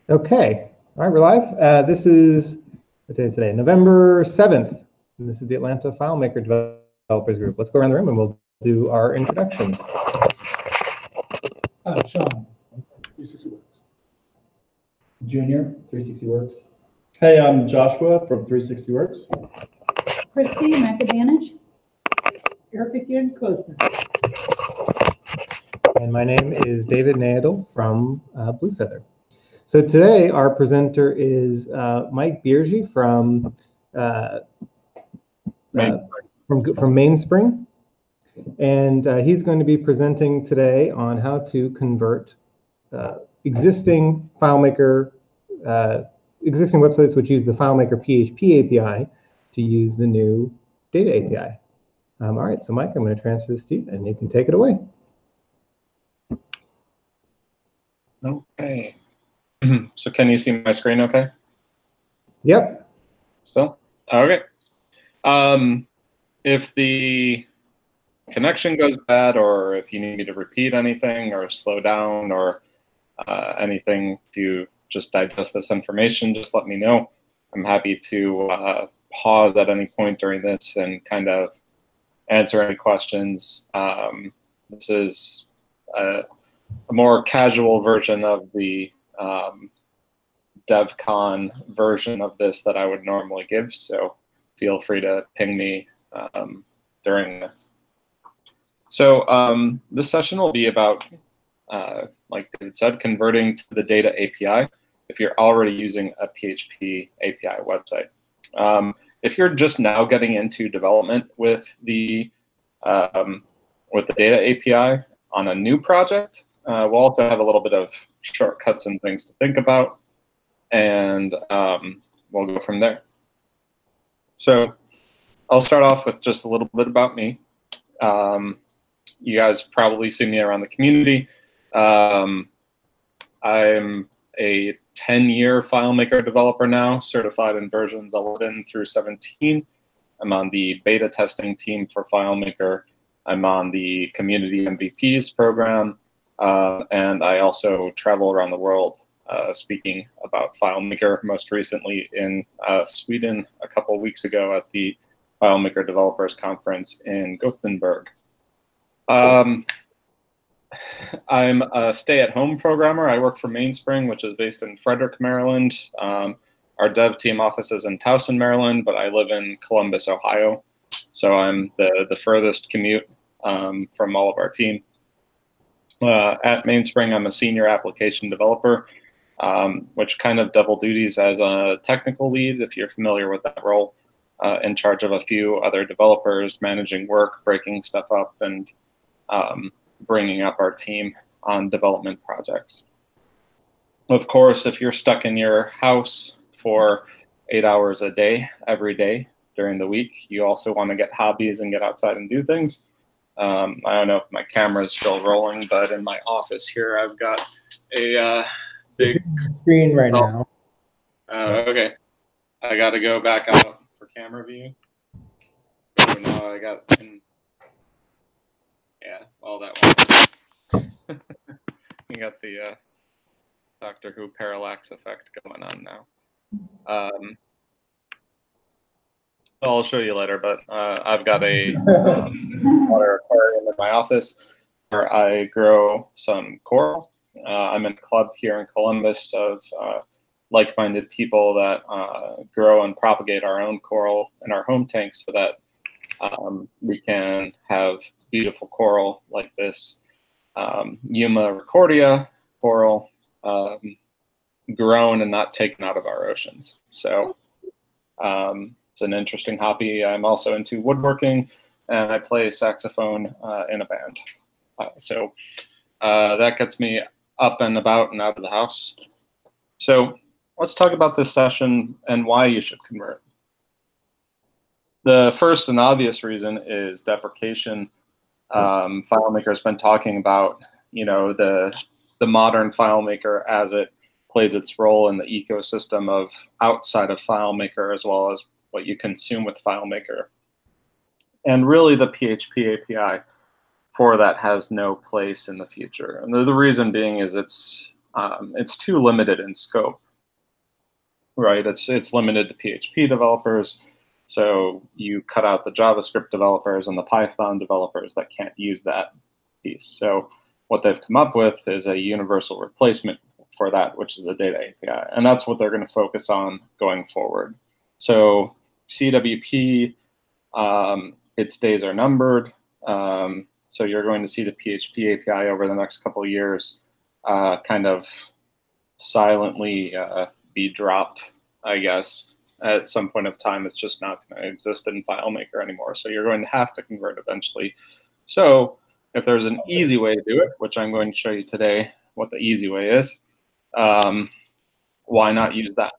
Okay, all right, we're live. This is, what day is today? November 7th. And this is the Atlanta FileMaker Developers Group. Let's go around the room and we'll do our introductions. Sean, 360 Works. Junior, 360 Works. Hey, I'm Joshua from 360 Works. Christy, Mac Advantage. Eric again, Closman. And my name is David Nadel from Blue Feather. So today our presenter is Mike Bierge from Mainspring. And he's going to be presenting today on how to convert existing FileMaker, existing websites which use the FileMaker PHP API to use the new data API. All right, so Mike, I'm going to transfer this to you and you can take it away. Okay. So can you see my screen okay? Yep. Still? Okay. If the connection goes bad, or if you need me to repeat anything or slow down or anything to just digest this information, just let me know. I'm happy to pause at any point during this and kind of answer any questions. This is a more casual version of the DevCon version of this that I would normally give, so feel free to ping me during this. So this session will be about, like David said, converting to the data API if you're already using a PHP API website. If you're just now getting into development with the data API on a new project, we'll also have a little bit of shortcuts and things to think about, and we'll go from there. So I'll start off with just a little bit about me. You guys probably see me around the community. I'm a 10-year FileMaker developer now, certified in versions 11 through 17. I'm on the beta testing team for FileMaker. I'm on the community MVPs program. And I also travel around the world speaking about FileMaker, most recently in Sweden a couple of weeks ago at the FileMaker Developers Conference in Gothenburg. I'm a stay-at-home programmer. I work for Mainspring, which is based in Frederick, Maryland. Our dev team office is in Towson, Maryland, but I live in Columbus, Ohio. So I'm the furthest commute from all of our team. At Mainspring, I'm a senior application developer, which kind of double duties as a technical lead, if you're familiar with that role, in charge of a few other developers, managing work, breaking stuff up, and bringing up our team on development projects. Of course, if you're stuck in your house for 8 hours a day, every day during the week, you also want to get hobbies and get outside and do things. I don't know if my camera is still rolling, but in my office here, I've got a big screen right now. Okay. I got to go back out for camera view. So now I got, yeah, well, that one. You got the Doctor Who parallax effect going on now. I'll show you later, but I've got a water aquarium in my office where I grow some coral. I'm in a club here in Columbus of like-minded people that grow and propagate our own coral in our home tanks so that we can have beautiful coral like this Yuma recordia coral grown and not taken out of our oceans. So it's an interesting hobby. I'm also into woodworking, and I play saxophone in a band. So that gets me up and about and out of the house. So let's talk about this session and why you should convert. The first and obvious reason is deprecation. FileMaker has been talking about, you know, the modern FileMaker as it plays its role in the ecosystem of outside of FileMaker, as well as what you consume with FileMaker. And really the PHP API for that has no place in the future. And the reason being is it's it's too limited in scope, right? It's limited to PHP developers. So you cut out the JavaScript developers and the Python developers that can't use that piece. So what they've come up with is a universal replacement for that, which is the data API. And that's what they're going to focus on going forward. So CWP, its days are numbered. So you're going to see the PHP API over the next couple of years kind of silently be dropped, I guess. At some point of time, it's just not going to exist in FileMaker anymore. So you're going to have to convert eventually. So if there's an easy way to do it, which I'm going to show you today what the easy way is, why not use that?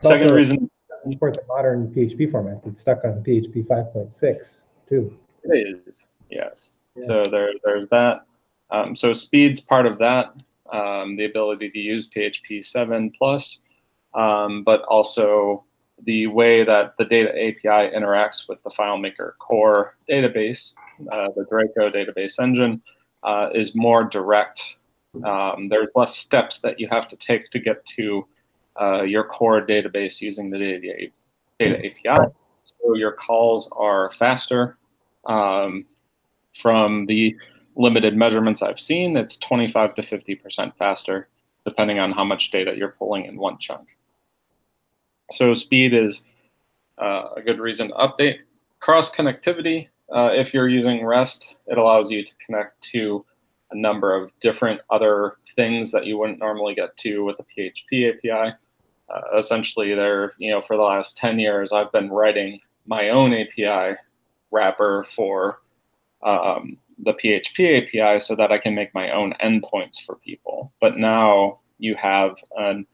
Second reason. Support the modern PHP formats. It's stuck on PHP 5.6 too. It is, yes. Yeah. So there's that. So speed's part of that. The ability to use PHP 7 plus. But also the way that the data API interacts with the FileMaker core database, the Draco database engine, is more direct. There's less steps that you have to take to get to your core database using the data API. So your calls are faster. From the limited measurements I've seen, it's 25 to 50% faster, depending on how much data you're pulling in one chunk. So speed is a good reason to update. Cross connectivity, if you're using REST, it allows you to connect to a number of different other things that you wouldn't normally get to with the PHP API. Essentially, for the last 10 years, I've been writing my own API wrapper for the PHP API so that I can make my own endpoints for people. But now you have an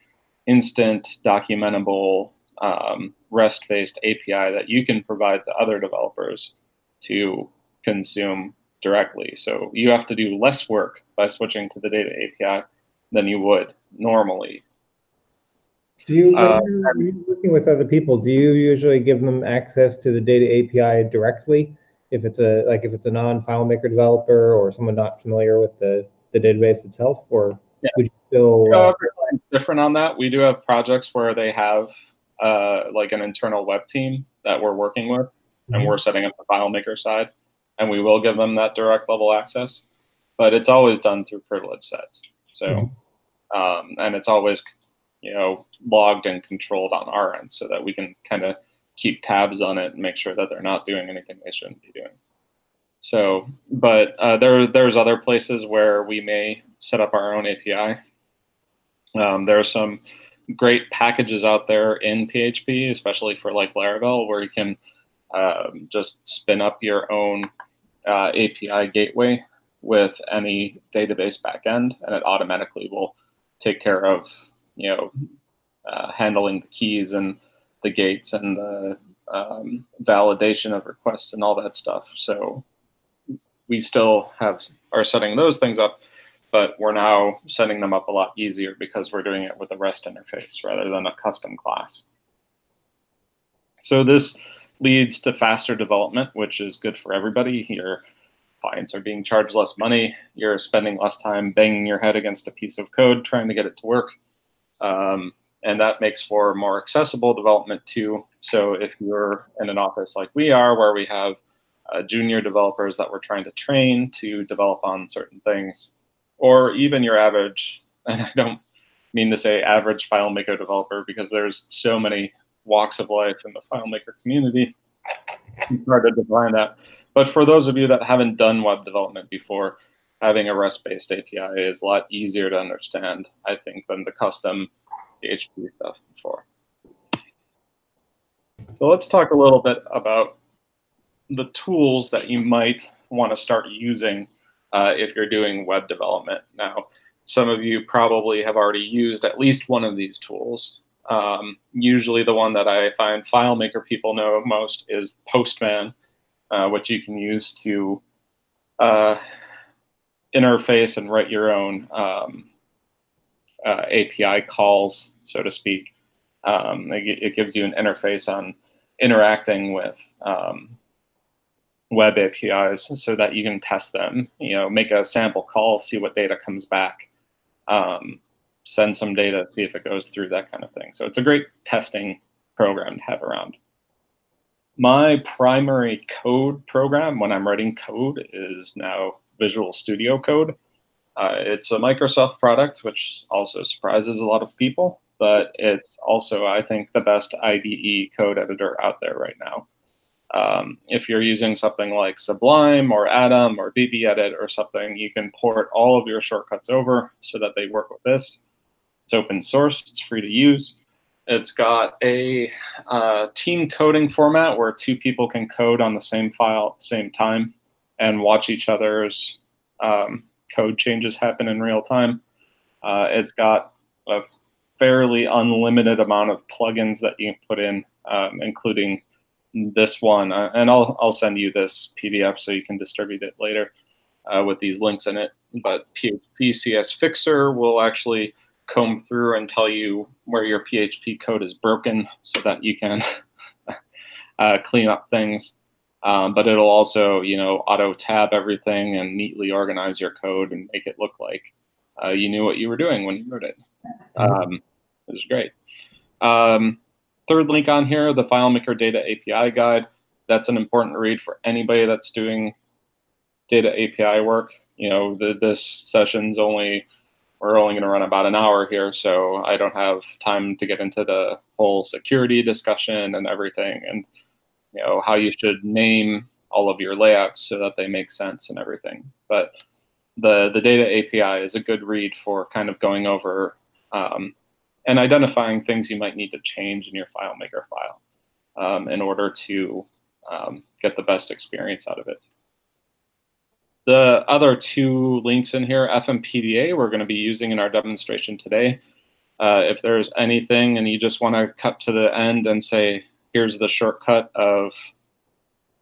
instant documentable REST-based API that you can provide to other developers to consume directly. So you have to do less work by switching to the data API than you would normally. Do you, when you're working with other people, do you usually give them access to the data API directly? If it's a non-FileMaker developer or someone not familiar with the database itself, or yeah. Would you still? Everyone's different on that. We do have projects where they have like an internal web team that we're working with, and we're setting up the FileMaker side, and we will give them that direct level access, but it's always done through privilege sets. So, and it's always logged and controlled on our end so that we can kind of keep tabs on it and make sure that they're not doing anything they shouldn't be doing. So, but there's other places where we may set up our own API. There are some great packages out there in PHP, especially for like Laravel, where you can just spin up your own API gateway with any database backend, and it automatically will take care of handling the keys and the gates and the validation of requests and all that stuff. So we still are setting those things up, but we're now setting them up a lot easier because we're doing it with a REST interface rather than a custom class. So this leads to faster development, which is good for everybody. Your clients are being charged less money. You're spending less time banging your head against a piece of code trying to get it to work. And that makes for more accessible development too. So if you're in an office like we are, where we have junior developers that we're trying to train to develop on certain things, or even your average, and I don't mean to say average FileMaker developer because there's so many walks of life in the FileMaker community, it's hard to define that. But for those of you that haven't done web development before, having a REST-based API is a lot easier to understand, I think, than the custom PHP stuff before. So let's talk a little bit about the tools that you might want to start using if you're doing web development. Now, some of you probably have already used at least one of these tools. Usually the one that I find FileMaker people know most is Postman, which you can use to interface and write your own API calls, so to speak. It gives you an interface on interacting with web APIs so that you can test them, make a sample call, see what data comes back. send some data, see if it goes through, that kind of thing. So it's a great testing program to have around. My primary code program when I'm writing code is now Visual Studio Code. It's a Microsoft product, which also surprises a lot of people, but it's also, I think, the best IDE code editor out there right now. If you're using something like Sublime or Atom or BBEdit or something, you can port all of your shortcuts over so that they work with this. It's open source, it's free to use. It's got a team coding format where two people can code on the same file at the same time and watch each other's code changes happen in real time. It's got a fairly unlimited amount of plugins that you can put in, including this one. And I'll send you this PDF so you can distribute it later with these links in it. But PHP CS Fixer will actually comb through and tell you where your PHP code is broken so that you can clean up things. But it'll also, auto tab everything and neatly organize your code and make it look like you knew what you were doing when you wrote it. It was great. Third link on here, the FileMaker Data API Guide. That's an important read for anybody that's doing data API work. This session's we're only going to run about an hour here, so I don't have time to get into the whole security discussion and everything, and how you should name all of your layouts so that they make sense and everything. But the data API is a good read for kind of going over and identifying things you might need to change in your FileMaker file in order to get the best experience out of it. The other two links in here, FMPDA, we're going to be using in our demonstration today. If there's anything and you just want to cut to the end and say, here's the shortcut of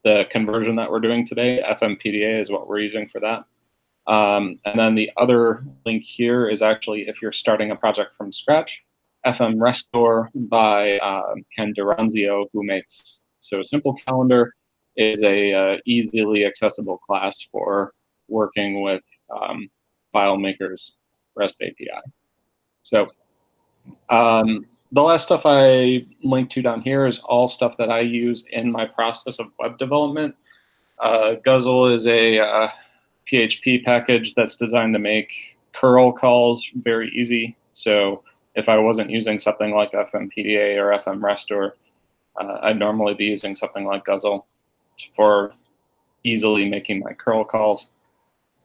the conversion that we're doing today, FMPDA is what we're using for that. And then the other link here is actually if you're starting a project from scratch, FM Restore by Ken Duranzio, who makes So Simple Calendar, is a easily accessible class for working with FileMaker's REST API. So the last stuff I linked to down here is all stuff that I use in my process of web development. Guzzle is a PHP package that's designed to make curl calls very easy. So if I wasn't using something like FMPDA or FM Restore, I'd normally be using something like Guzzle for easily making my curl calls.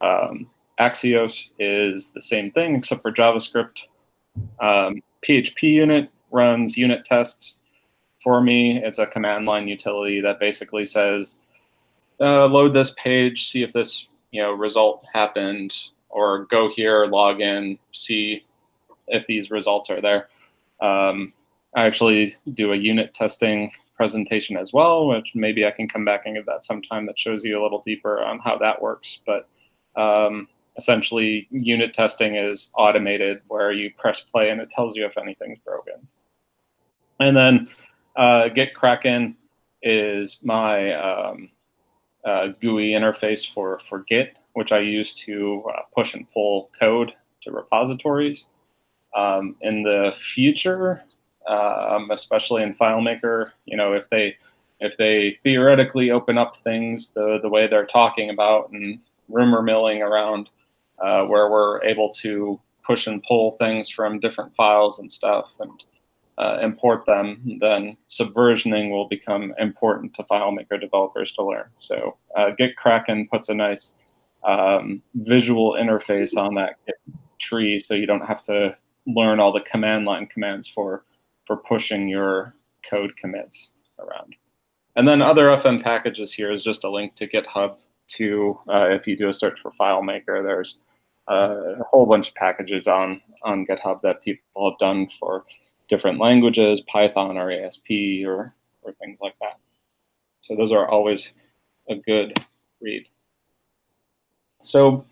Axios is the same thing except for JavaScript. PHP unit runs unit tests for me. It's a command line utility that basically says, load this page, see if this result happened, or go here, log in, see if these results are there. I actually do a unit testing presentation as well, which maybe I can come back and give that sometime that shows you a little deeper on how that works. But essentially, unit testing is automated where you press play and it tells you if anything's broken. And then Git Kraken is my GUI interface for Git, which I use to push and pull code to repositories. In the future, especially in FileMaker, if they theoretically open up things the way they're talking about and rumor milling around, where we're able to push and pull things from different files and stuff and import them, then subversioning will become important to FileMaker developers to learn. So Git Kraken puts a nice visual interface on that Git tree, so you don't have to learn all the command line commands for pushing your code commits around. And then other FM packages here is just a link to GitHub to, if you do a search for FileMaker, there's a whole bunch of packages on GitHub that people have done for different languages, Python or ASP or things like that. So those are always a good read. So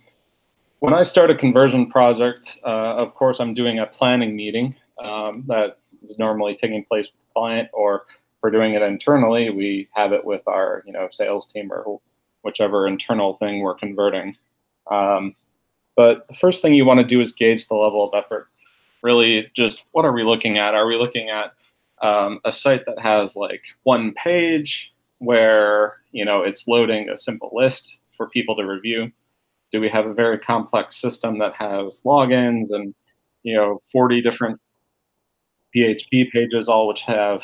when I start a conversion project, of course, I'm doing a planning meeting that is normally taking place with the client, or if we're doing it internally, we have it with our sales team or whichever internal thing we're converting. But the first thing you want to do is gauge the level of effort. Really, just what are we looking at? Are we looking at a site that has like one page where it's loading a simple list for people to review? Do we have a very complex system that has logins and 40 different PHP pages, all which have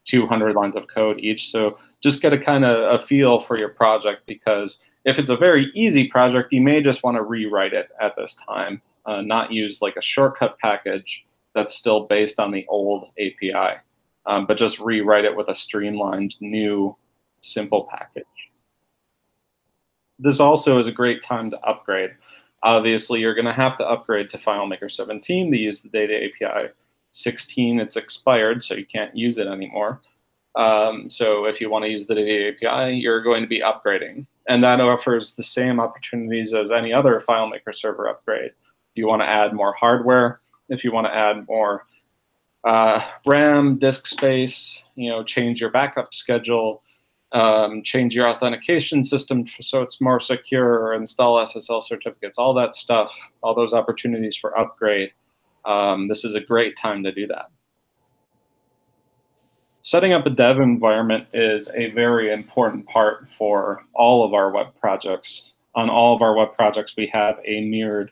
200 lines of code each? So just get a kind of a feel for your project, because if it's a very easy project, you may just want to rewrite it at this time, not use like a shortcut package that's still based on the old API, but just rewrite it with a streamlined new simple package. This also is a great time to upgrade. Obviously, you're going to have to upgrade to FileMaker 17 to use the data API. 16, it's expired, so you can't use it anymore. So if you want to use the data API, you're going to be upgrading. And that offers the same opportunities as any other FileMaker server upgrade. If you want to add more hardware, if you want to add more RAM, disk space, change your backup schedule, change your authentication system so it's more secure, or install SSL certificates, all that stuff, all those opportunities for upgrade. This is a great time to do that. Setting up a dev environment is a very important part for all of our web projects. On all of our web projects, we have a mirrored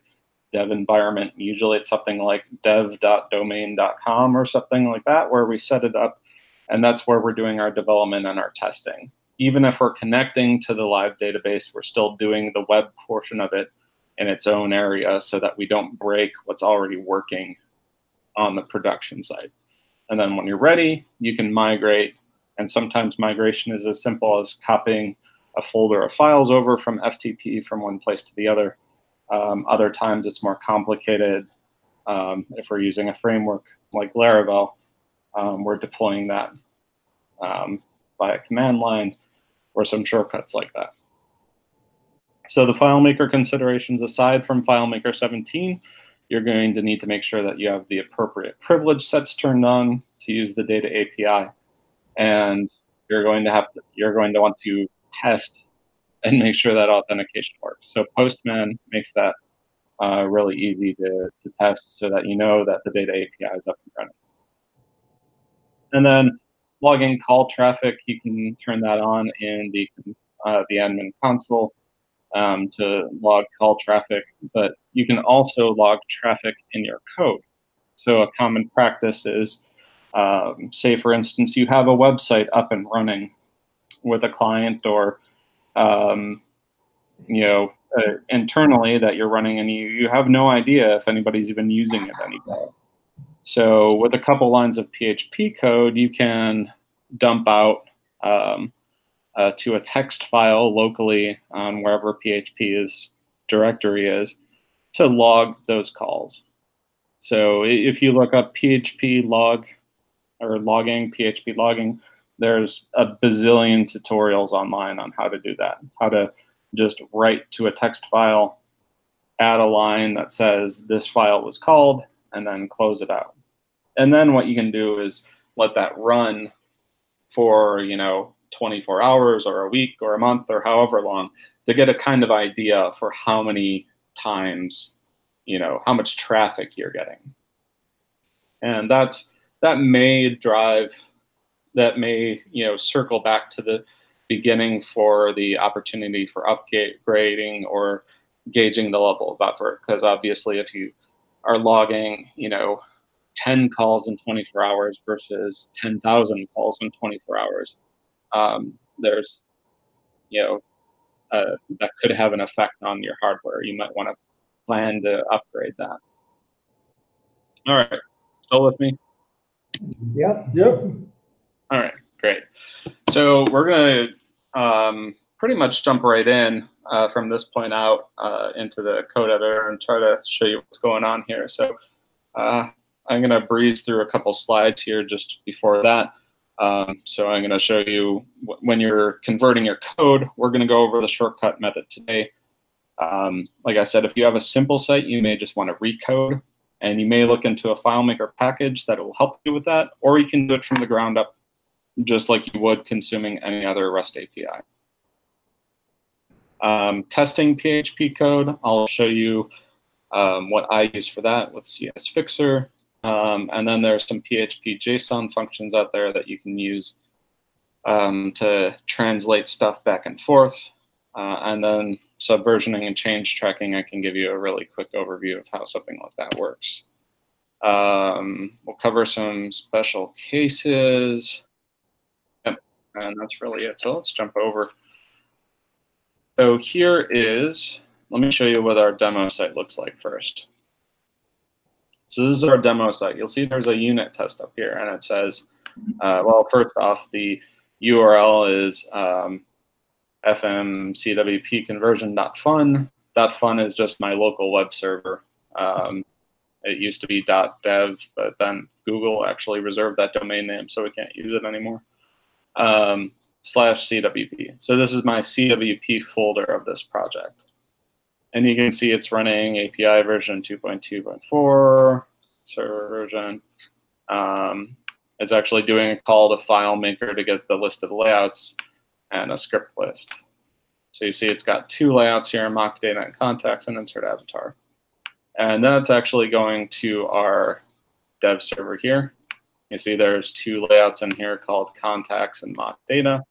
dev environment. Usually it's something like dev.domain.com or something like that, where we set it up, and that's where we're doing our development and our testing. Even if we're connecting to the live database, we're still doing the web portion of it in its own area so that we don't break what's already working on the production side. And then when you're ready, you can migrate. And sometimes migration is as simple as copying a folder of files over from FTP from one place to the other. Other times it's more complicated. If we're using a framework like Laravel, we're deploying that via command line or some shortcuts like that. So the FileMaker considerations, aside from FileMaker 17, you're going to need to make sure that you have the appropriate privilege sets turned on to use the data API, and you're going to want to test and make sure that authentication works. So Postman makes that really easy to test, so that you know that the data API is up and running. And then logging call traffic, you can turn that on in the admin console to log call traffic, but you can also log traffic in your code. So a common practice is, say for instance, you have a website up and running with a client, or internally that you're running, and you have no idea if anybody's even using it anymore. So with a couple lines of PHP code, you can dump out to a text file locally on wherever PHP's directory is to log those calls. So if you look up PHP log or logging, PHP logging, there's a bazillion tutorials online on how to do that, how to just write to a text file, add a line that says this file was called, and then close it out. And then what you can do is let that run for 24 hours or a week or a month or however long, to get a kind of idea for how many times, how much traffic you're getting. And that may circle back to the beginning for the opportunity for upgrading or gauging the level of effort. Because obviously if you are logging, 10 calls in 24 hours versus 10,000 calls in 24 hours, there's, that could have an effect on your hardware. You might want to plan to upgrade that. All right, still with me? Yep. Yep. All right, great. So we're going to pretty much jump right in from this point out into the code editor and try to show you what's going on here. So I'm going to breeze through a couple slides here just before that. So I'm going to show you when you're converting your code, we're going to go over the shortcut method today. Like I said, if you have a simple site, you may just want to recode, and you may look into a FileMaker package that will help you with that, or you can do it from the ground up, just like you would consuming any other REST API. Testing PHP code, I'll show you what I use for that with CS Fixer. And then there's some PHP JSON functions out there that you can use to translate stuff back and forth. And then subversioning and change tracking, I can give you a really quick overview of how something like that works. We'll cover some special cases. Yep, and that's really it. So let's jump over. So here is, let me show you what our demo site looks like first. So this is our demo site. You'll see there's a unit test up here, and it says, well, first off, the URL is fmcwpconversion.fun. .fun is just my local web server. It used to be .dev, but then Google actually reserved that domain name, so we can't use it anymore. /CWP. So this is my CWP folder of this project. And you can see it's running API version 2.2.4, server version. It's actually doing a call to FileMaker to get the list of layouts and a script list. So you see it's got two layouts here, mock data and contacts and insert avatar. And then it's actually going to our dev server here. You see there's two layouts in here called contacts and mock data.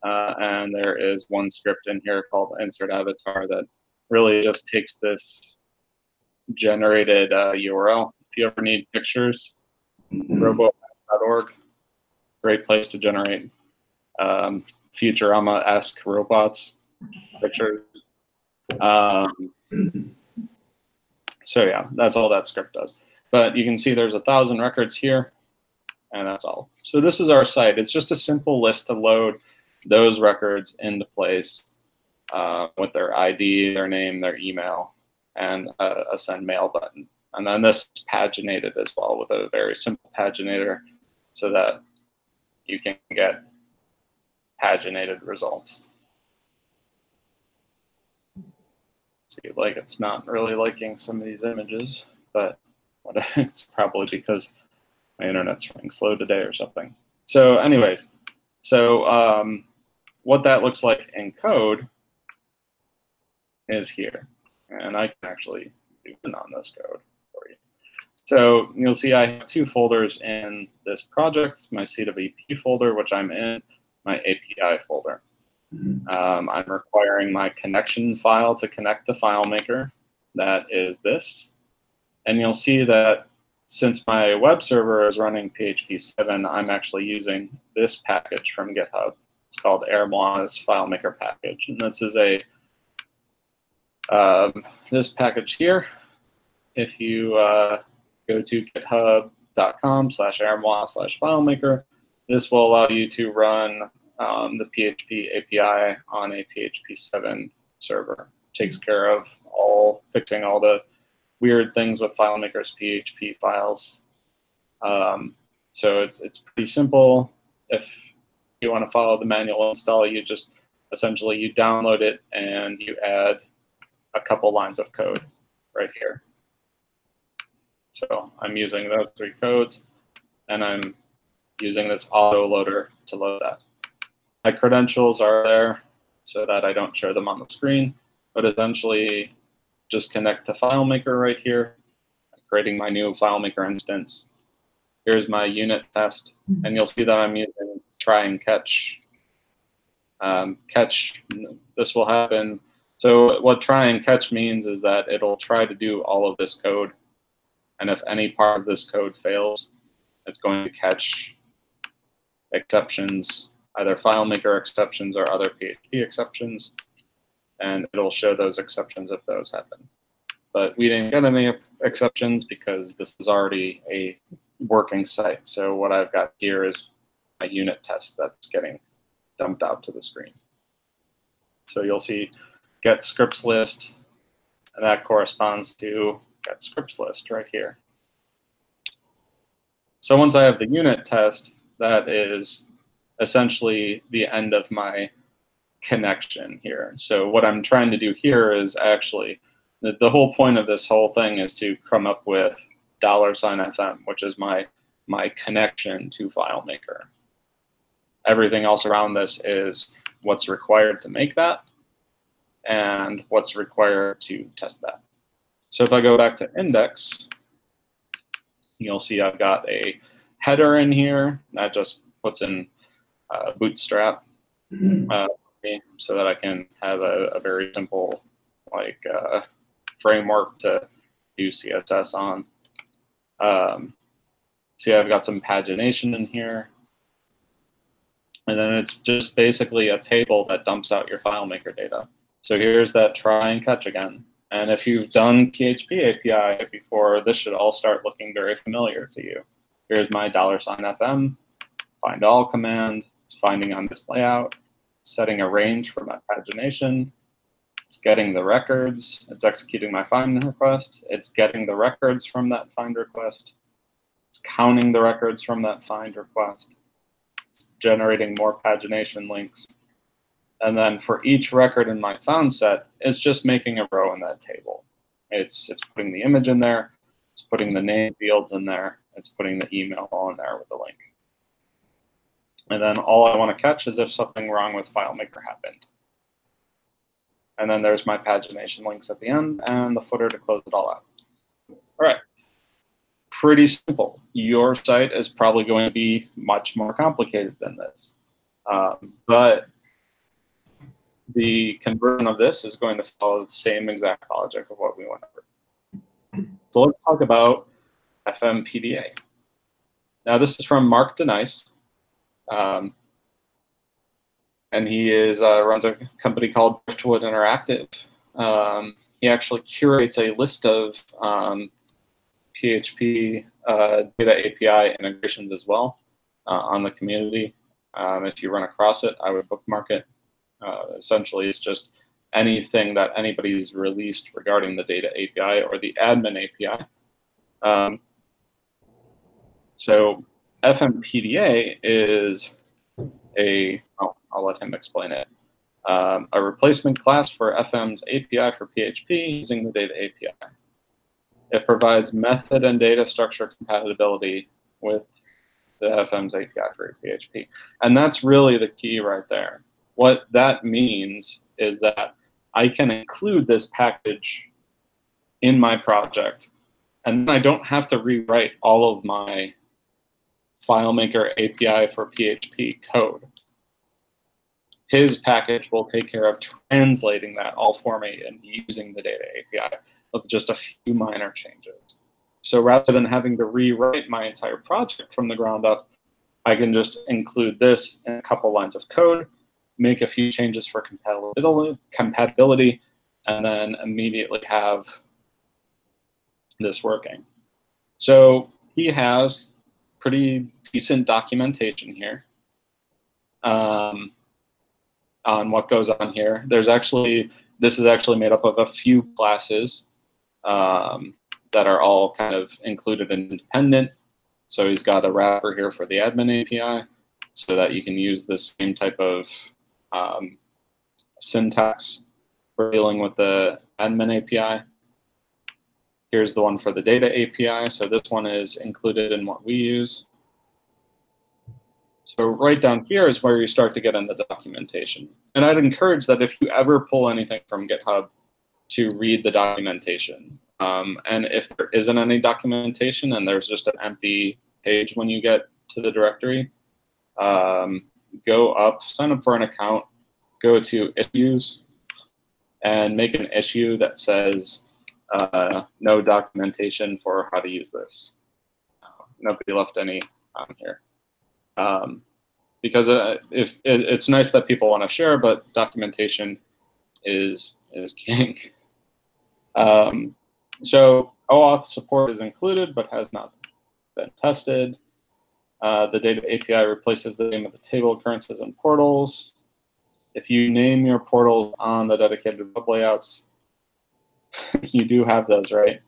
And there is one script in here called insert avatar that really just takes this generated URL. If you ever need pictures, robo.org, great place to generate Futurama-esque robots pictures. So yeah, that's all that script does. But you can see there's 1,000 records here, and that's all. So this is our site. It's just a simple list to load those records into place with their ID, their name, their email, and a send mail button. And then this is paginated as well with a very simple paginator so that you can get paginated results. See, like it's not really liking some of these images, but it's probably because my internet's running slow today or something. So anyways, so what that looks like in code is here. And I can actually zoom in on this code for you. So you'll see I have two folders in this project, my CWP folder, which I'm in, my API folder. I'm requiring my connection file to connect to FileMaker. That is this. And you'll see that since my web server is running PHP 7, I'm actually using this package from GitHub. It's called Airmoi's FileMaker package. And this is a this package here. If you go to github.com/airmois/FileMaker, this will allow you to run the PHP API on a PHP 7 server. Takes care of fixing all the weird things with FileMaker's PHP files. So it's pretty simple. If you want to follow the manual install, you just essentially you download it and you add a couple lines of code right here. So I'm using those three codes, and I'm using this auto loader to load that. My credentials are there so that I don't share them on the screen, but essentially just connect to FileMaker right here. I'm creating my new FileMaker instance. Here's my unit test, and you'll see that I'm using try and catch. This will happen. So what try and catch means is that it'll try to do all of this code, and if any part of this code fails, it's going to catch exceptions, either FileMaker exceptions or other PHP exceptions, and it'll show those exceptions if those happen. But we didn't get any exceptions because this is already a working site. So what I've got here is a unit test that's getting dumped out to the screen. So you'll see get scripts list, and that corresponds to get scripts list right here. So once I have the unit test, that is essentially the end of my connection here. So what I'm trying to do here is actually, the whole point of this whole thing is to come up with $FM, which is my connection to FileMaker. Everything else around this is what's required to make that, and what's required to test that. So if I go back to index, you'll see I've got a header in here that just puts in Bootstrap so that I can have a very simple framework to do CSS on. See, I've got some pagination in here. And then it's just basically a table that dumps out your FileMaker data. So here's that try and catch again. And if you've done PHP API before, this should all start looking very familiar to you. Here's my $FM, find all command, it's finding on this layout, setting a range for my pagination, it's getting the records, it's executing my find request, it's getting the records from that find request, it's counting the records from that find request, it's generating more pagination links. And then for each record in my found set, it's just making a row in that table. It's putting the image in there, it's putting the name fields in there, it's putting the email all in there with the link. And then all I want to catch is if something wrong with FileMaker happened. And then there's my pagination links at the end and the footer to close it all out. All right, pretty simple. Your site is probably going to be much more complicated than this. But the conversion of this is going to follow the same exact logic of what we went over. So let's talk about FMPDA. Now this is from Mark Denice, and he runs a company called Driftwood Interactive. He actually curates a list of PHP data API integrations as well on the community. If you run across it, I would bookmark it. Essentially, it's just anything that anybody's released regarding the data API or the admin API. So FMPDA is I'll let him explain it. A replacement class for FM's API for PHP using the data API. It provides method and data structure compatibility with the FM's API for PHP. And that's really the key right there. What that means is that I can include this package in my project, and I don't have to rewrite all of my FileMaker API for PHP code. His package will take care of translating that all for me and using the data API with just a few minor changes. So rather than having to rewrite my entire project from the ground up, I can just include this in a couple lines of code, make a few changes for compatibility, and then immediately have this working. So he has pretty decent documentation here on what goes on here. This is actually made up of a few classes that are all kind of included and independent. So he's got a wrapper here for the admin API so that you can use the same type of syntax for dealing with the admin API. Here's the one for the data API. So this one is included in what we use. So right down here is where you start to get into the documentation. And I'd encourage that if you ever pull anything from GitHub to read the documentation. And if there isn't any documentation and there's just an empty page when you get to the directory, go up, sign up for an account, go to issues, and make an issue that says no documentation for how to use this. Nobody left any on here. Because if it's nice that people want to share, but documentation is king. So OAuth support is included, but has not been tested. The data API replaces the name of the table occurrences and portals. If you name your portals on the dedicated web layouts, you do have those, right?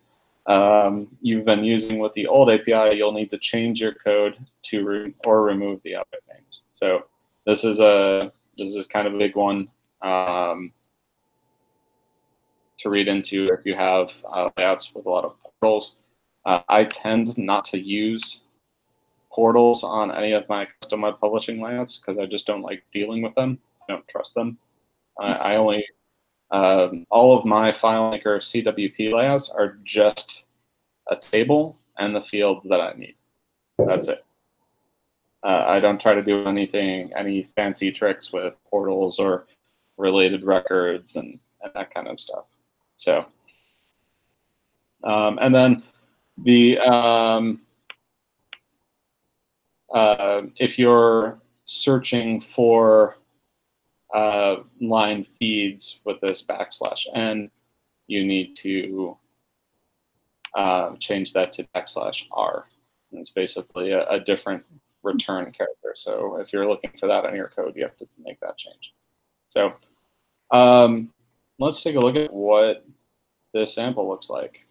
You've been using with the old API, you'll need to change your code to or remove the object names. So this is kind of a big one to read into if you have layouts with a lot of portals. I tend not to use portals on any of my custom web publishing layouts because I just don't like dealing with them. I don't trust them. I only All of my FileMaker CWP layouts are just a table and the fields that I need. That's it. I don't try to do any fancy tricks with portals or related records and that kind of stuff. So, and then if you're searching for line feeds with this \n, you need to change that to \r. And it's basically a different return character. So if you're looking for that in your code, you have to make that change. So let's take a look at what this sample looks like.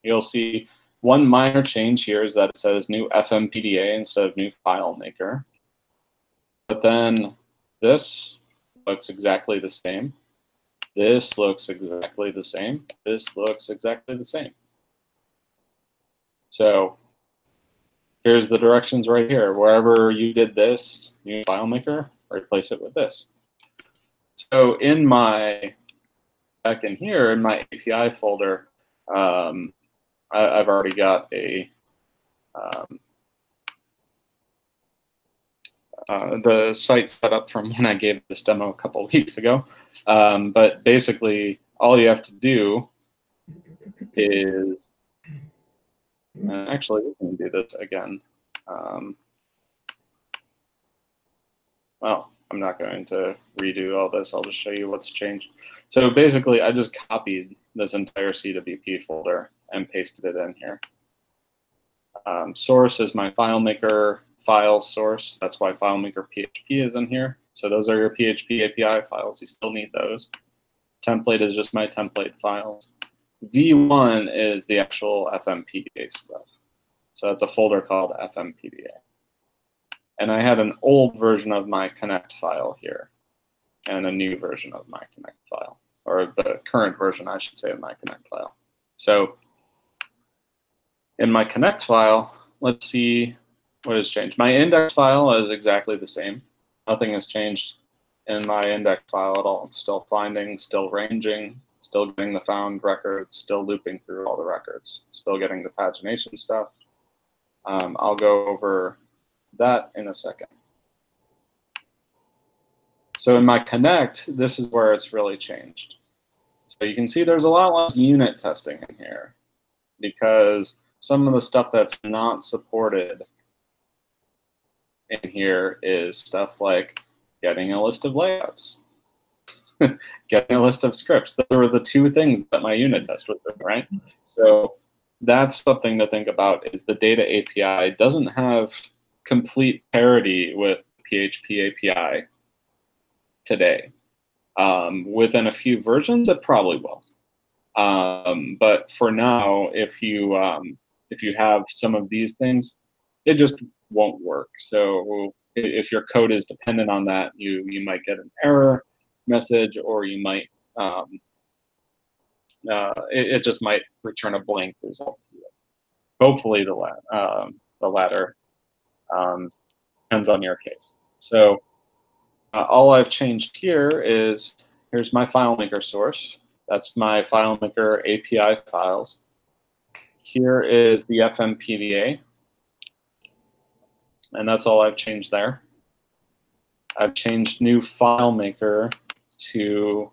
You'll see one minor change here is that it says new FMPDA instead of new FileMaker. But then this looks exactly the same. This looks exactly the same. This looks exactly the same. So here's the directions right here. Wherever you did this, new FileMaker, replace it with this. So in back in here, in my API folder, I've already got the site set up from when I gave this demo a couple of weeks ago. But basically, all you have to do is, actually, we can do this again. Well, I'm not going to redo all this. I'll just show you what's changed. So basically, I just copied this entire CWP folder and pasted it in here. Source is my FileMaker file source. That's why FileMaker PHP is in here. So those are your PHP API files. You still need those. Template is just my template files. V1 is the actual FMPDA stuff. So that's a folder called FMPDA. And I had an old version of my connect file here and a new version of my connect file, or the current version, I should say, of my connect file. So in my connect file, let's see what has changed. My index file is exactly the same. Nothing has changed in my index file at all. It's still finding, still ranging, still getting the found records, still looping through all the records, still getting the pagination stuff. I'll go over that in a second. So in my connect, this is where it's really changed. So you can see there's a lot less unit testing in here because some of the stuff that's not supported in here is stuff like getting a list of layouts, getting a list of scripts. Those were the two things that my unit test was doing, right? So that's something to think about, is the data API doesn't have complete parity with PHP API today. Within a few versions, it probably will. But for now, if you have some of these things, it just won't work. So if your code is dependent on that, you might get an error message, or you might it just might return a blank result to you. Hopefully the latter. Depends on your case. So all I've changed here is, here's my FileMaker source. That's my FileMaker API files. Here is the FMPDA. And that's all I've changed there. I've changed new FileMaker to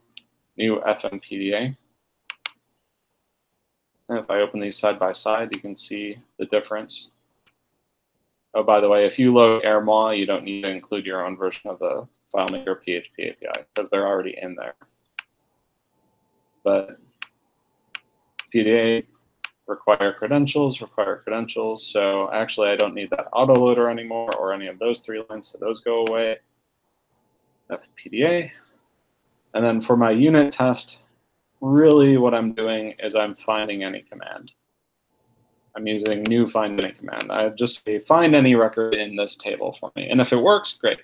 new FMPDA. And if I open these side by side, you can see the difference. Oh, by the way, if you load AirMaw, you don't need to include your own version of the FileMaker PHP API because they're already in there. But PDA require credentials. So actually, I don't need that autoloader anymore or any of those three lines, so those go away. FPDA. And then for my unit test, really what I'm doing is I'm finding any command. I'm using new find any command. I just say find any record in this table for me. And if it works, great.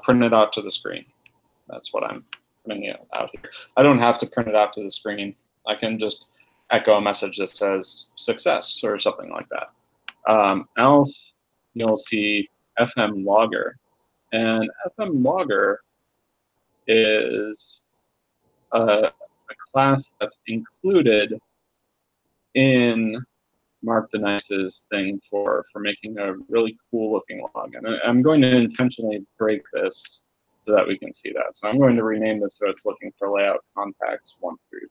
Print it out to the screen. That's what I'm printing it out here. I don't have to print it out to the screen. I can just echo a message that says success or something like that. Else, you'll see FM logger. And FM logger is a class that's included in Mark Denice's thing for making a really cool looking log. And I'm going to intentionally break this so that we can see that. So I'm going to rename this so it's looking for layout contacts 1 through 3.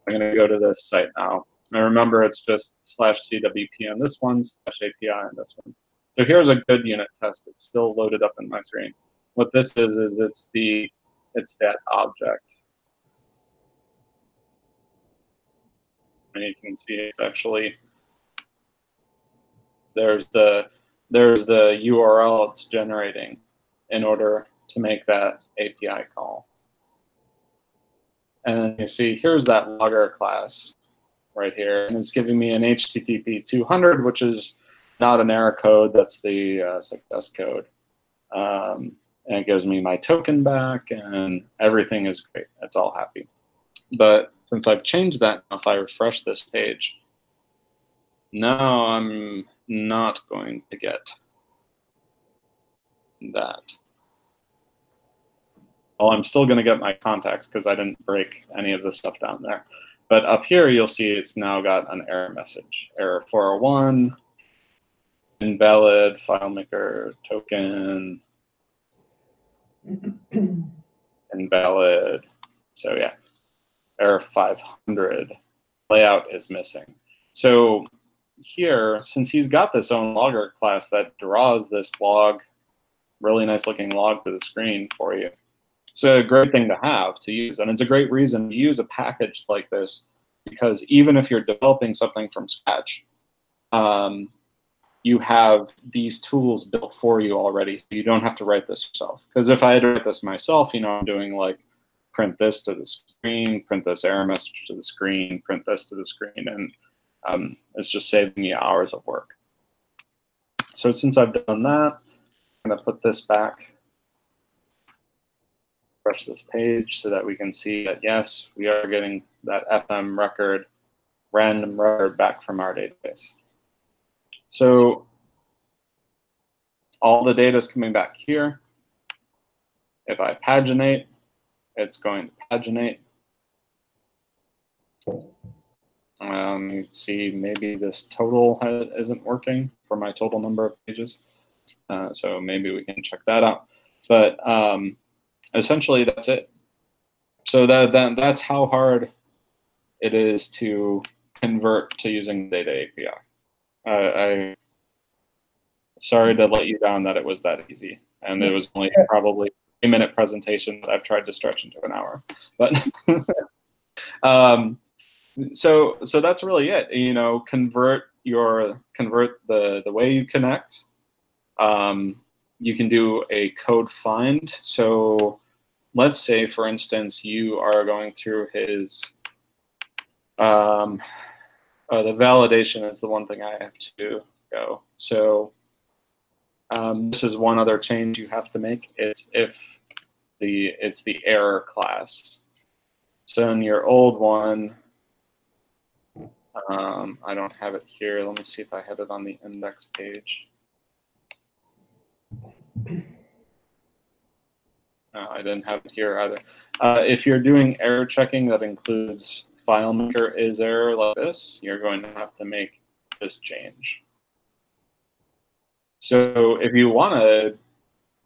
I'm going to go to this site now. And remember, it's just /CWP on this one, /API on this one. So here's a good unit test. It's still loaded up in my screen. What this is it's that object. And you can see it's actually, there's the URL it's generating in order to make that API call. And you see, here's that logger class right here, and it's giving me an HTTP 200, which is not an error code, that's the success code. And it gives me my token back, and everything is great. It's all happy. But since I've changed that, if I refresh this page, now I'm not going to get that. Well, I'm still going to get my contacts because I didn't break any of the stuff down there. But up here, you'll see it's now got an error message. Error 401, invalid, FileMaker token, invalid. So yeah, error 500, layout is missing. So here, since he's got this own logger class that draws this log, really nice looking log to the screen for you, it's a great thing to have to use. And it's a great reason to use a package like this, because even if you're developing something from scratch, you have these tools built for you already. So you don't have to write this yourself. Because if I had to write this myself, you know, I'm doing like print this to the screen, print this error message to the screen, print this to the screen, and it's just saving me hours of work. So since I've done that, I'm going to put this back, refresh this page so that we can see that, yes, we are getting that FM record, random record back from our database. So all the data is coming back here. If I paginate, it's going to paginate. You can see maybe this total isn't working for my total number of pages. So maybe we can check that out. But essentially, that's it. So that's how hard it is to convert to using data API. Sorry to let you down that it was that easy. And it was only probably a 3-minute presentation that I've tried to stretch into an hour. But so that's really it. You know, convert the way you connect. You can do a code find. So let's say, for instance, you are going through his the validation is the one thing I have to go. So this is one other change you have to make. It's the error class. So in your old one, I don't have it here. Let me see if I had it on the index page. No, I didn't have it here either. If you're doing error checking that includes FileMaker is error like this, you're going to have to make this change. So if you want to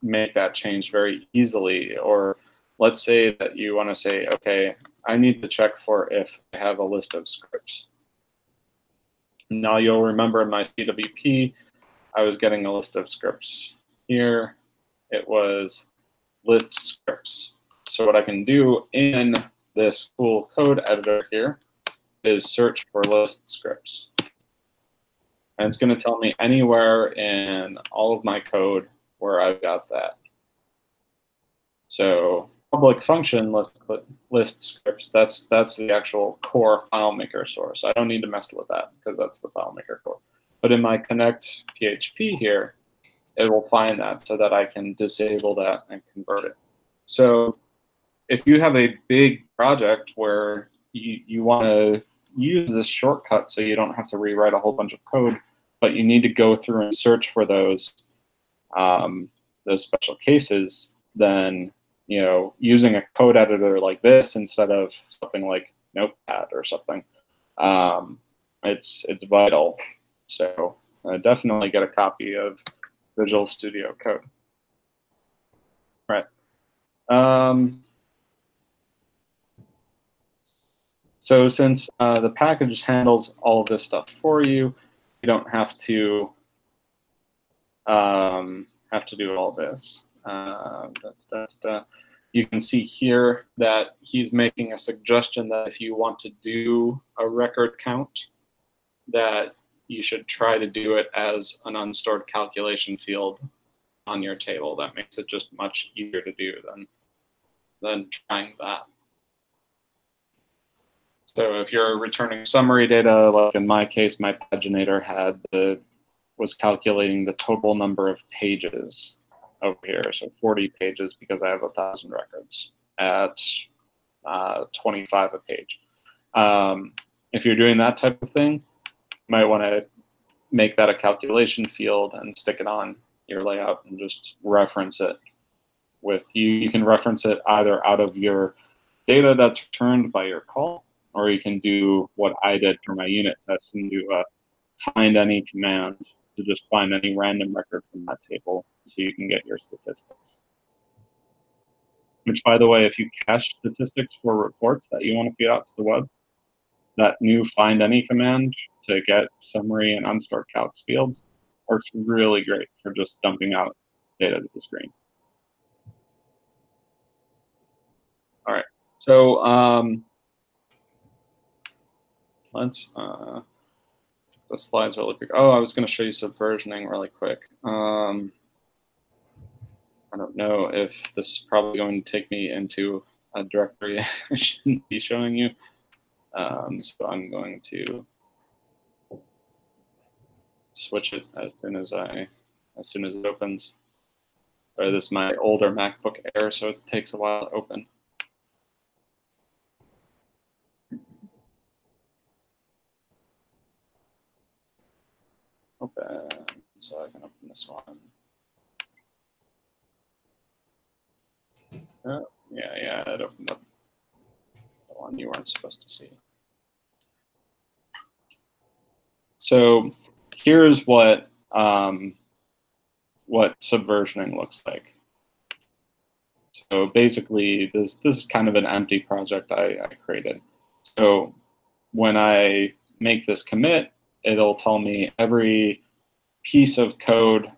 make that change very easily, or let's say that you want to say, okay, I need to check for if I have a list of scripts. Now you'll remember in my CWP, I was getting a list of scripts. Here, it was list scripts. So what I can do in this cool code editor here is search for list scripts. And it's going to tell me anywhere in all of my code where I've got that. So public function list scripts, that's the actual core FileMaker source. I don't need to mess with that because that's the FileMaker core. But in my connect PHP here, it will find that so that I can disable that and convert it. So if you have a big project where you want to use this shortcut so you don't have to rewrite a whole bunch of code, but you need to go through and search for those special cases, then using a code editor like this instead of something like Notepad or something. It's vital. So definitely get a copy of Visual Studio Code. Right. So since the package handles all of this stuff for you, you don't have to do all this. You can see here that he's making a suggestion that if you want to do a record count, that you should try to do it as an unstored calculation field on your table. That makes it just much easier to do than trying that. So if you're returning summary data, like in my case, my paginator was calculating the total number of pages over here, so 40 pages because I have 1,000 records at 25 a page. If you're doing that type of thing, you might want to make that a calculation field and stick it on your layout and just reference it with you. You can reference it either out of your data that's returned by your call, or you can do what I did for my unit test and do a find any command to just find any random record from that table so you can get your statistics. Which, by the way, if you cache statistics for reports that you want to feed out to the web, that new find any command to get summary and unstored calcs fields works really great for just dumping out data to the screen. All right, so let's the slides really quick. Oh, I was going to show you subversioning really quick. I don't know if this is probably going to take me into a directory I shouldn't be showing you. So I'm going to switch it as soon as it opens. This is my older MacBook Air, so it takes a while to open. Open, so I can open this one. Oh, yeah, it opened up the one you weren't supposed to see. So here's what subversioning looks like. So basically, this is kind of an empty project I created. So when I make this commit, it'll tell me every piece of code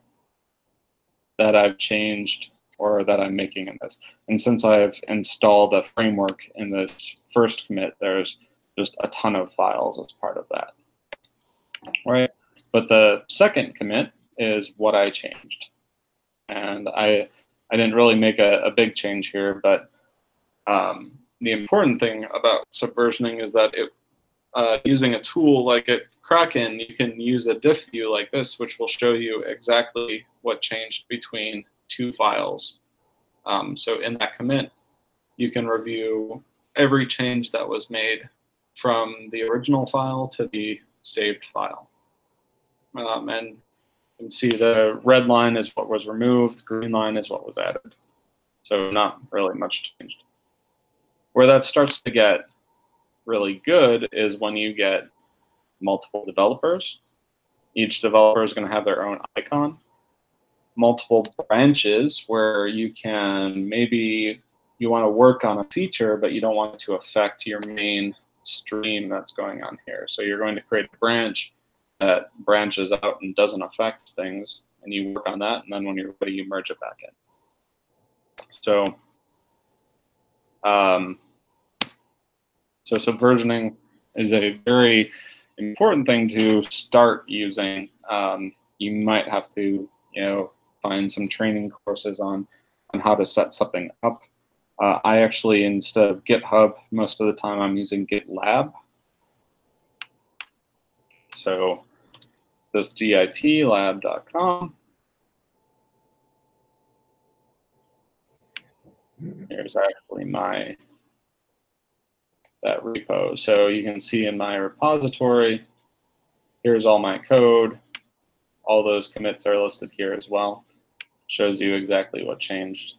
that I've changed or that I'm making in this. And since I've installed a framework in this first commit, there's just a ton of files as part of that. Right? But the second commit is what I changed. And I didn't really make a big change here, but the important thing about subversioning is that using a tool like Kraken, you can use a diff view like this, which will show you exactly what changed between two files. So in that commit, you can review every change that was made from the original file to the saved file. And you can see the red line is what was removed, green line is what was added. So not really much changed. Where that starts to get really good is when you get multiple developers. Each developer is going to have their own icon. Multiple branches where you can, maybe you want to work on a feature, but you don't want it to affect your main stream that's going on here. So you're going to create a branch that branches out and doesn't affect things, and you work on that, and then when you're ready, you merge it back in. So, so subversioning is a very important thing to start using. You might have to, find some training courses on how to set something up. I actually, instead of GitHub, most of the time I'm using GitLab. So this gitlab.com. Here's actually that repo. So you can see in my repository, here's all my code. All those commits are listed here as well. Shows you exactly what changed.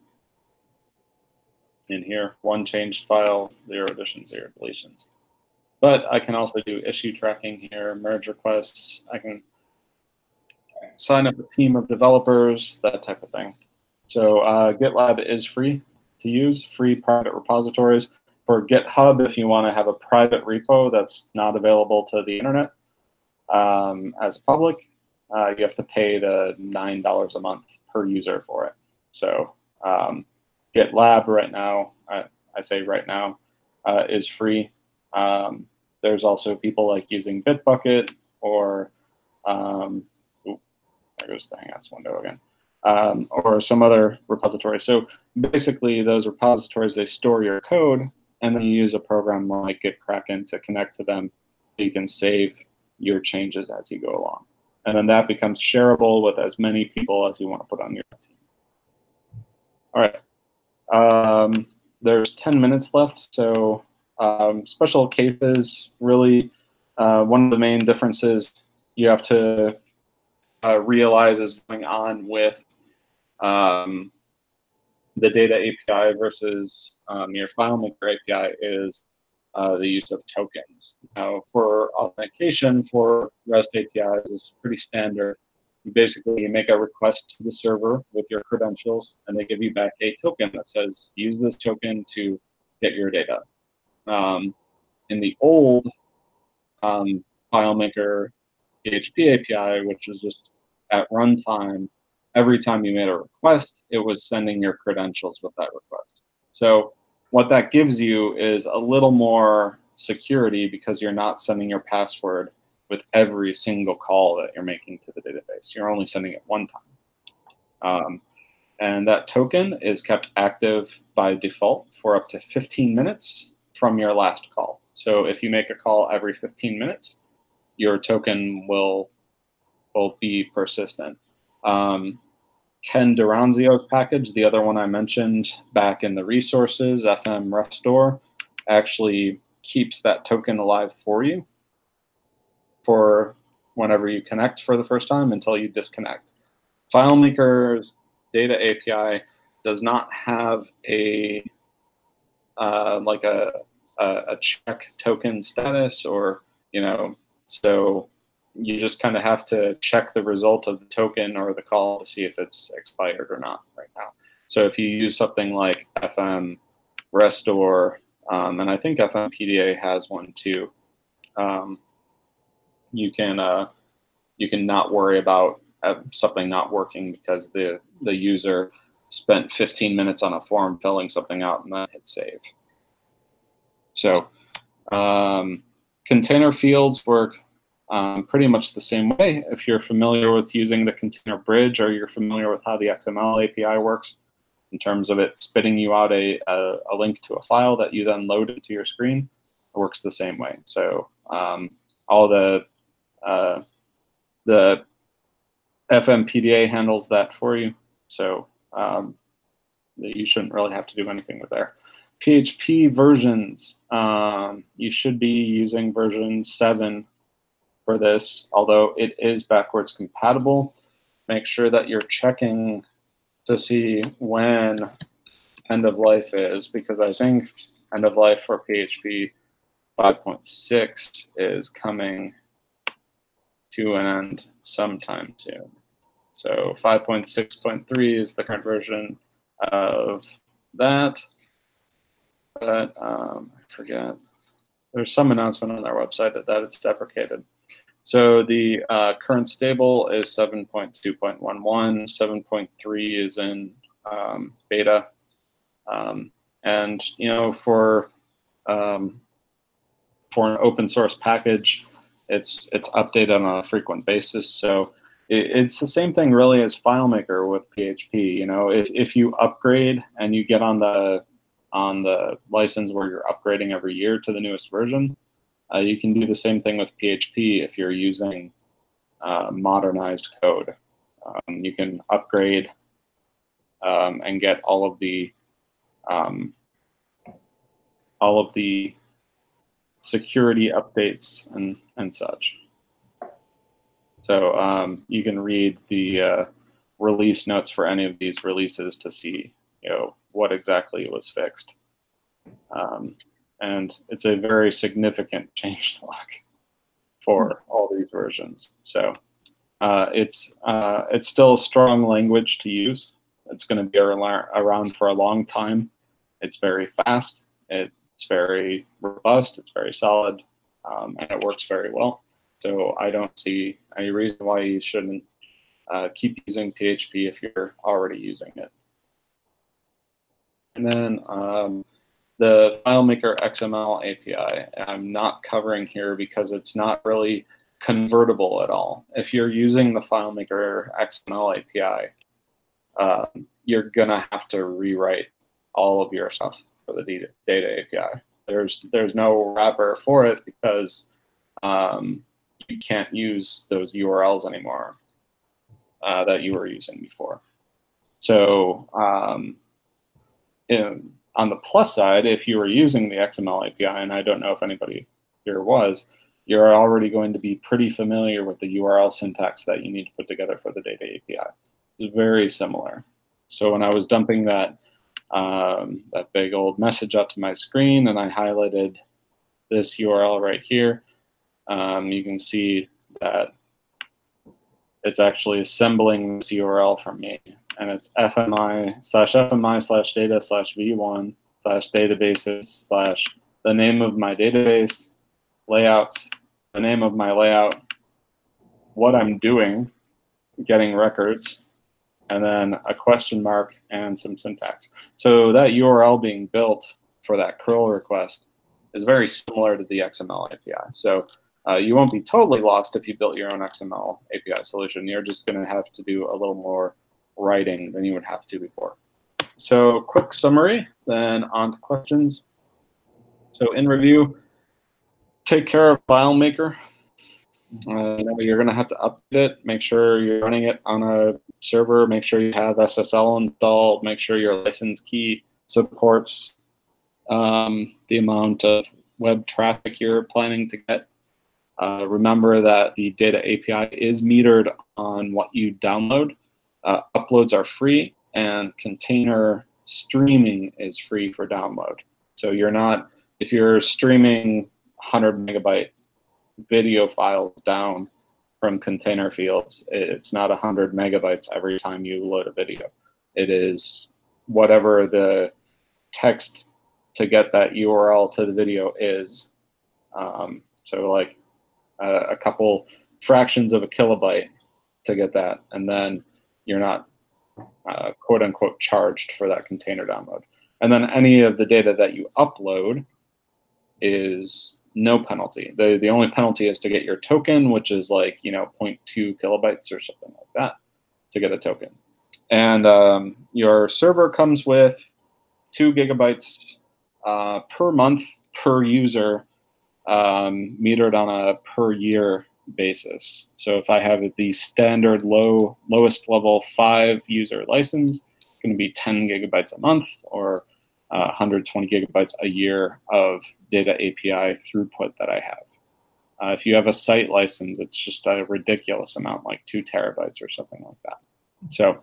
in here. 1 changed file, 0 additions, 0 deletions. But I can also do issue tracking here, merge requests. I can sign up a team of developers, that type of thing. So GitLab is free to use, free private repositories. For GitHub, if you want to have a private repo that's not available to the internet as public, you have to pay the $9 a month per user for it. So GitLab right now, I say right now, is free. There's also people like using Bitbucket or, there goes the Hangouts window again, or some other repository. So basically those repositories, they store your code, and then you use a program like GitKraken to connect to them so you can save your changes as you go along. And then that becomes shareable with as many people as you want to put on your team. All right. There's 10 minutes left, so special cases, really, one of the main differences you have to realize is going on with the data API versus your FileMaker API is the use of tokens. Now, for authentication for REST APIs is pretty standard. You make a request to the server with your credentials, and they give you back a token that says, use this token to get your data. In the old FileMaker PHP API, which was just at runtime, every time you made a request, it was sending your credentials with that request. So what that gives you is a little more security because you're not sending your password with every single call that you're making to the database. You're only sending it one time. And that token is kept active by default for up to 15 minutes from your last call. So if you make a call every 15 minutes, your token will be persistent. Ken Duranzio's package, the other one I mentioned back in the resources, FM Restore, actually keeps that token alive for you for whenever you connect for the first time until you disconnect. FileMaker's data API does not have a like a check token status, or so you just kind of have to check the result of the token or the call to see if it's expired or not right now. So if you use something like FM Restore, and I think FM PDA has one too, you can not worry about something not working because the user spent 15 minutes on a form filling something out and then hit save. So container fields work pretty much the same way. If you're familiar with using the container bridge, or you're familiar with how the XML API works in terms of it spitting you out a link to a file that you then load into your screen, it works the same way. So all the FMPDA handles that for you. So you shouldn't really have to do anything with there. PHP versions, you should be using version 7 for this, although it is backwards compatible. Make sure that you're checking to see when end of life is, because I think end of life for PHP 5.6 is coming to an end sometime soon. So 5.6.3 is the current version of that. But I forget. There's some announcement on their website that it's deprecated. So the current stable is 7.2.11. 7.3 is in beta. And for an open source package, it's updated on a frequent basis. So it's the same thing really as FileMaker with PHP. If you upgrade and you get on the license where you're upgrading every year to the newest version, you can do the same thing with PHP if you're using modernized code. You can upgrade and get all of the security updates and such. So you can read the release notes for any of these releases to see what exactly was fixed. And it's a very significant change log for all these versions. So it's still strong language to use. It's going to be around for a long time. It's very fast. It's very robust. It's very solid, and it works very well. So I don't see any reason why you shouldn't keep using PHP if you're already using it. And then the FileMaker XML API, I'm not covering here because it's not really convertible at all. If you're using the FileMaker XML API, you're gonna have to rewrite all of your stuff for the data API. There's no wrapper for it because you can't use those URLs anymore that you were using before. So on the plus side, if you were using the XML API, and I don't know if anybody here was, you're already going to be pretty familiar with the URL syntax that you need to put together for the data API. It's very similar. So when I was dumping that big old message up to my screen and I highlighted this URL right here, you can see that it's actually assembling this URL for me. And it's fmi/fmi/data/v1/databases/ the name of my database, layouts, the name of my layout, what I'm doing, getting records, and then a question mark and some syntax. So that URL being built for that curl request is very similar to the XML API. So you won't be totally lost if you built your own XML API solution. You're just going to have to do a little more writing than you would have to before. So quick summary, then on to questions. So in review, take care of FileMaker. You're going to have to update it. Make sure you're running it on a server. Make sure you have SSL installed. Make sure your license key supports the amount of web traffic you're planning to get. Remember that the data API is metered on what you download. Uploads are free, and container streaming is free for download. So you're not, if you're streaming 100 megabyte video files down from container fields, it's not 100 megabytes every time you load a video. It is whatever the text to get that URL to the video is. So like a couple fractions of a kilobyte to get that, and then you're not quote unquote charged for that container download. And then any of the data that you upload is no penalty. The only penalty is to get your token, which is like 0.2 kilobytes or something like that to get a token. And your server comes with 2 gigabytes per month per user, metered on a per year basis. So if I have the standard lowest level 5 user license, it's going to be 10 gigabytes a month or 120 gigabytes a year of data API throughput that I have. If you have a site license, it's just a ridiculous amount, like 2 terabytes or something like that. So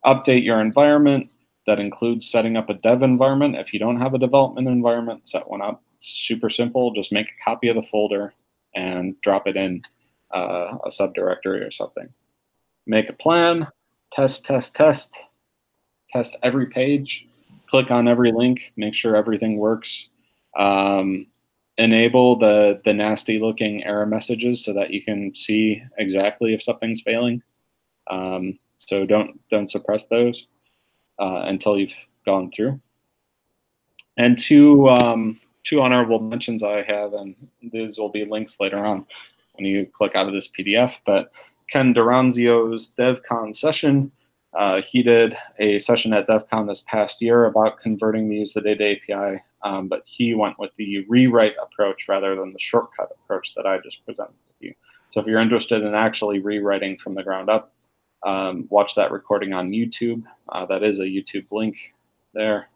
update your environment. That includes setting up a dev environment. If you don't have a development environment, set one up. It's super simple. Just make a copy of the folder and drop it in a subdirectory or something. Make a plan, test every page, click on every link, make sure everything works. Enable the nasty looking error messages so that you can see exactly if something's failing. So don't suppress those until you've gone through. And two honorable mentions I have, and these will be links later on when you click out of this PDF, but Ken Duranzio's DevCon session, he did a session at DevCon this past year about converting the use of the data API, but he went with the rewrite approach rather than the shortcut approach that I just presented with you. So if you're interested in actually rewriting from the ground up, watch that recording on YouTube. That is a YouTube link there.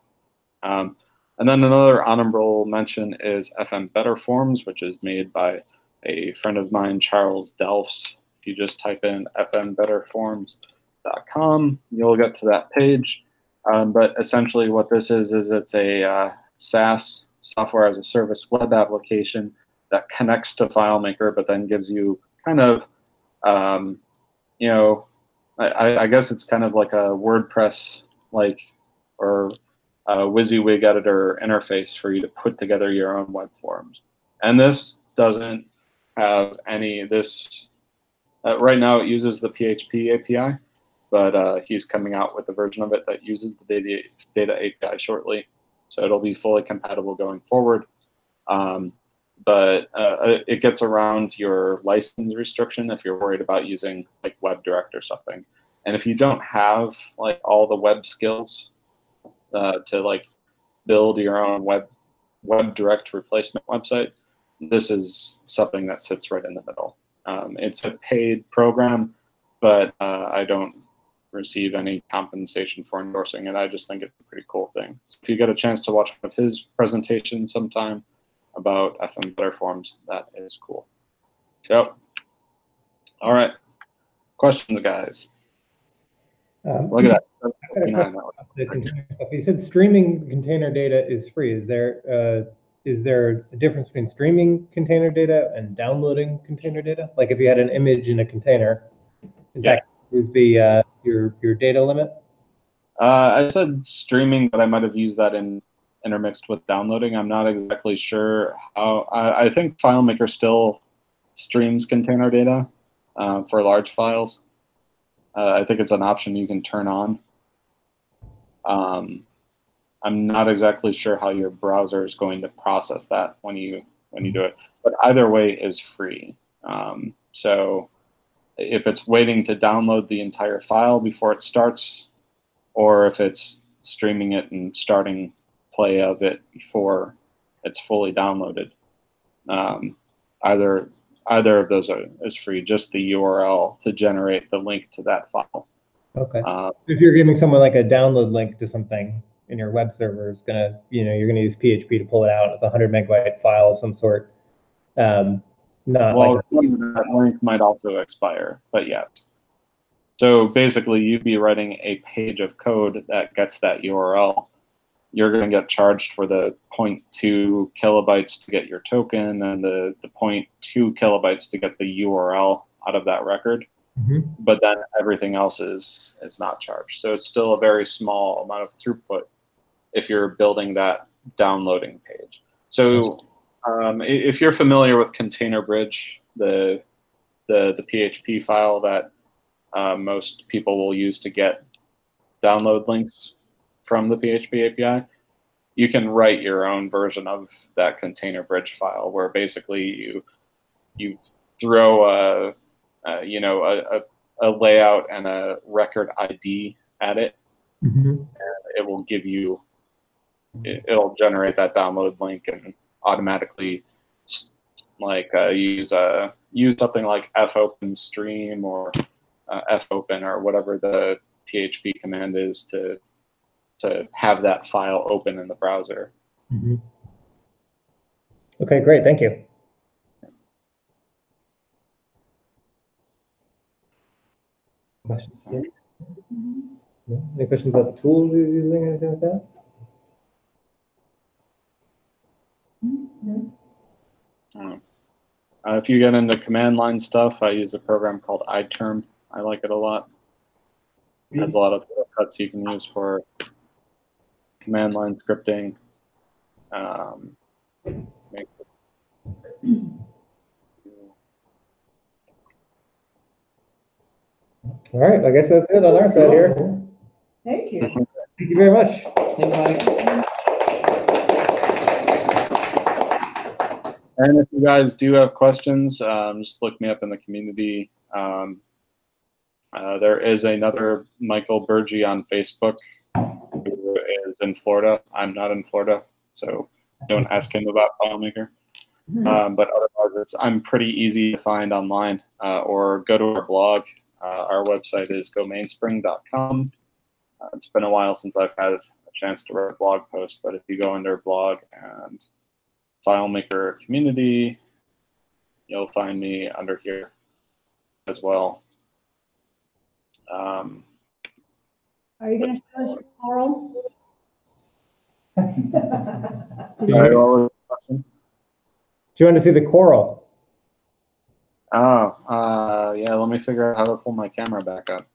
And then another honorable mention is FM Better Forms, which is made by a friend of mine, Charles Delfs. If you just type in FM Better Forms, mainspring.com. You'll get to that page. But essentially what this is it's a SaaS, software as a service web application that connects to FileMaker, but then gives you kind of, you know, I guess it's kind of like a WordPress or a WYSIWYG editor interface for you to put together your own web forms. And this doesn't have any, right now it uses the PHP API, but he's coming out with a version of it that uses the data API shortly. So it'll be fully compatible going forward. But it gets around your license restriction if you're worried about using like WebDirect or something. And if you don't have like all the web skills to like build your own WebDirect replacement website, this is something that sits right in the middle. It's a paid program, but I don't receive any compensation for endorsing it. I just think it's a pretty cool thing. So if you get a chance to watch one of his presentations sometime about FM Better Forms, that is cool. So, all right, questions, guys. Look at that. I've got a question about the container stuff. You said streaming container data is free. Is there a difference between streaming container data and downloading container data? Like if you had an image in a container, that the your data limit? I said streaming, but I might have used that intermixed with downloading. I'm not exactly sure how. I think FileMaker still streams container data for large files. I think it's an option you can turn on. I'm not exactly sure how your browser is going to process that when you do it, but either way is free. So if it's waiting to download the entire file before it starts, or if it's streaming it and starting play of it before it's fully downloaded, either of those is free. Just the URL to generate the link to that file. Okay. If you're giving someone like a download link to something in your web server, it's gonna, you're gonna use PHP to pull it out. It's a 100 megabyte file of some sort. That link might also expire, but yeah. So basically, you'd be writing a page of code that gets that URL. You're going to get charged for the 0.2 kilobytes to get your token and the 0.2 kilobytes to get the URL out of that record. Mm-hmm. But then everything else is not charged. So it's still a very small amount of throughput if you're building that downloading page. So if you're familiar with Container Bridge, the PHP file that most people will use to get download links from the PHP API, you can write your own version of that Container Bridge file, where basically you throw a layout and a record ID at it, mm-hmm. and it will give you, it'll generate that download link and automatically use something like fopenstream or fopen or whatever the PHP command is to have that file open in the browser. Mm-hmm. Okay, great, thank you. Questions? Yeah. No? Any questions about the tools he was using, anything like that? If you get into command line stuff, I use a program called iTerm. I like it a lot. It has a lot of cuts you can use for command line scripting. All right, I guess that's it on our side here. Thank you. Thank you very much. And if you guys do have questions, just look me up in the community. There is another Michael Burgi on Facebook who is in Florida. I'm not in Florida, so don't ask him about FileMaker. But otherwise, I'm pretty easy to find online, or go to our blog. Our website is gomainspring.com. It's been a while since I've had a chance to write a blog post, but if you go under blog and FileMaker community, you'll find me under here as well. Are you gonna show us your coral? Sorry, what was the question? Do you want to see the coral? Oh, yeah, let me figure out how to pull my camera back up.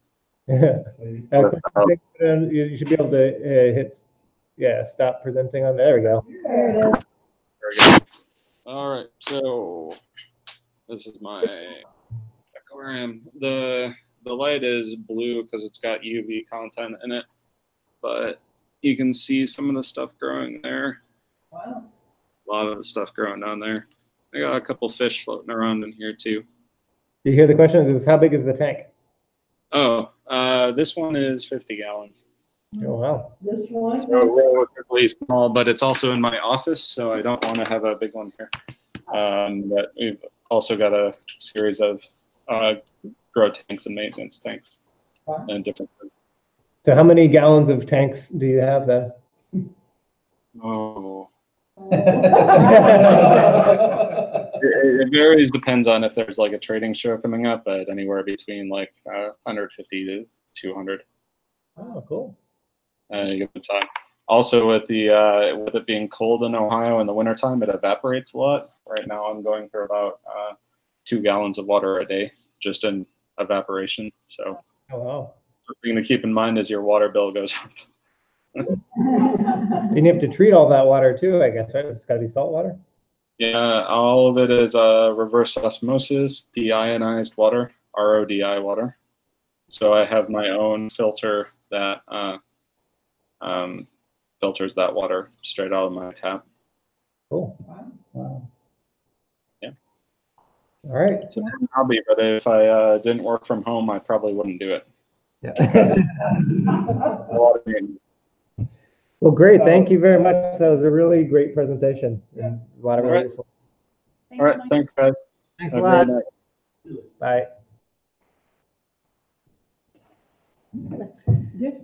Sweet. You should be able to hit, stop presenting on there. We go. There it is. There we go. All right, so this is my aquarium. The light is blue because it's got UV content in it, but you can see some of the stuff growing there. Wow. A lot of the stuff growing down there. I got a couple fish floating around in here too. You hear the question? It was, how big is the tank? Oh, this one is 50 gallons. Oh, wow. This one? So relatively small, but it's also in my office, so I don't want to have a big one here. But we've also got a series of grow tanks and maintenance tanks and different. So how many gallons of tanks do you have then? Oh, it varies, depends on if there's like a trading show coming up, but anywhere between like 150 to 200 Oh, cool. at any given time. Also, with it being cold in Ohio in the wintertime, it evaporates a lot. Right now, I'm going for about 2 gallons of water a day just in evaporation. So, Oh, wow. something to keep in mind as your water bill goes up. And you have to treat all that water too, I guess, right? It's got to be salt water. Yeah, all of it is reverse osmosis, deionized water, RODI water. So I have my own filter that filters that water straight out of my tap. Cool. Wow. Yeah. All right. It's a fun hobby, but if I didn't work from home, I probably wouldn't do it. Yeah. A lot of maintenance. Well, great. Thank you very much. That was a really great presentation. And a lot of really All right. useful. All right, thanks, guys. Thanks Have a a lot. great night. Bye. Yes.